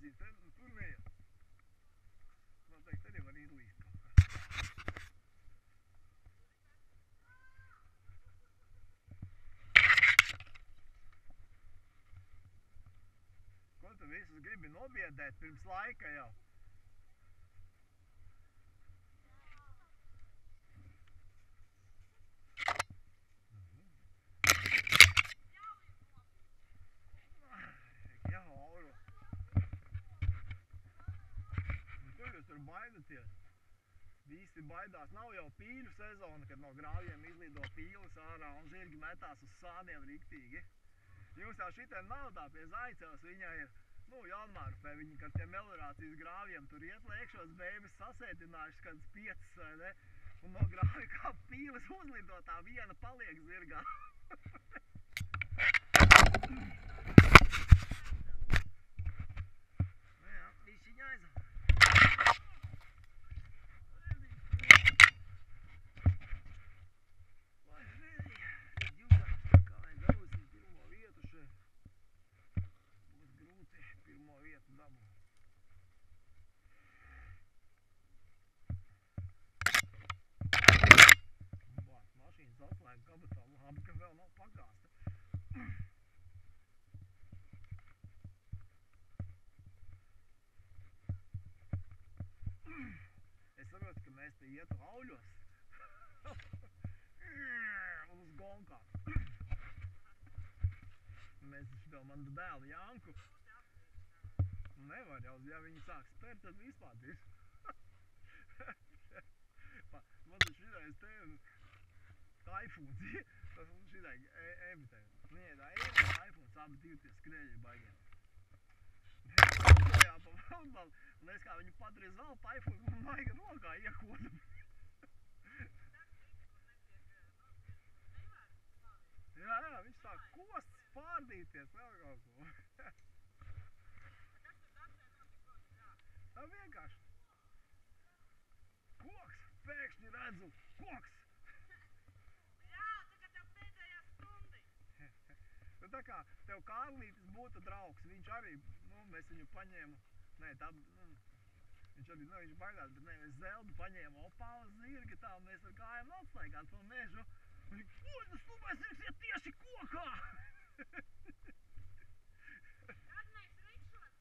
aiziet, tur neiet. Noteikti arī var izlīst kaut kas. Ko tu visus gribi nobiedēt pirms laika jau? Tur baidaties. Visi baidās. Nav jau pīļu sezona, kad no grāvjiem izlido pīles ārā un zirgi metās uz sāniem riktīgi. Jums jau šitien nav tā pie Zaicevas, viņai ir, Janmārupē, viņi ar tiem meliorācijas grāvjiem tur iet lēkšos bēbis sasētinājuši kādas 5, vai ne? Un no grāvja kā pīles uzlido, tā viena paliek zirgā. Jā, višķiņ aiza. Kabatā labi, ka vēl nav pagāsta. Es saprotu, ka mēs te ietu auļos. Un uz gonkām. Mēs šito manu dēlu Janku. Nevar jau, ja viņi sāk spērt, tad vispār ir. Man taču šitais te Taifūns, tas šitai emitē. Nē, tā Taifūns, abi divi tie skrēļi baigiem. Jā, pa valbalu, un es kā viņu patriez vēl Taifūns, un maiga rokā iekodam. Jā, viņš sāk kost, spārdīties, vēl kaut ko. Tā vienkārši. Koks, pēkšņi redzu, koks. Tā kā tev Kārlītis būtu draugs, viņš arī, mēs viņu paņēmu, viņš arī, viņš baidās, bet mēs Zeldu paņēmu opāla zirgi tā, un mēs ar gājām atstaigāt to mežu, un viņš, ko tas tu mēs iesiet tieši kokā? Kad mēs rikšosim?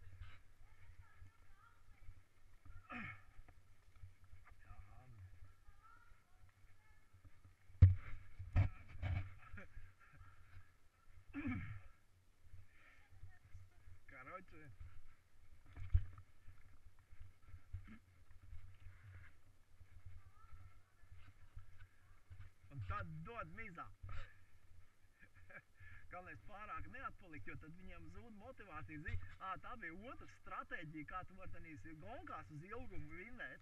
Короче, un tad dod mizā. Galvenais pārāk neatpalikt, jo tad viņiem zūd motivācija. Tā bija otra stratēģija, kā tu var tenīs gonkās uz ilgumu vinnēt.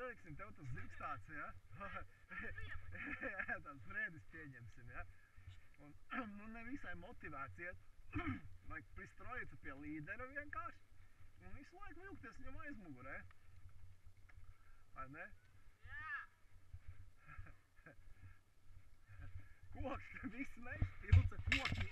Teiksim, tev tas zirgs tāds, ja? Tāds Fredis pieņemsim, ja? Un, ne visai motivēts iet. Vajag pristrojиться pie līdera vienkārši. Un visu laiku vilkties viņam aizmugurē. Vai ne? Jā. Koks, visi neizpilca koki.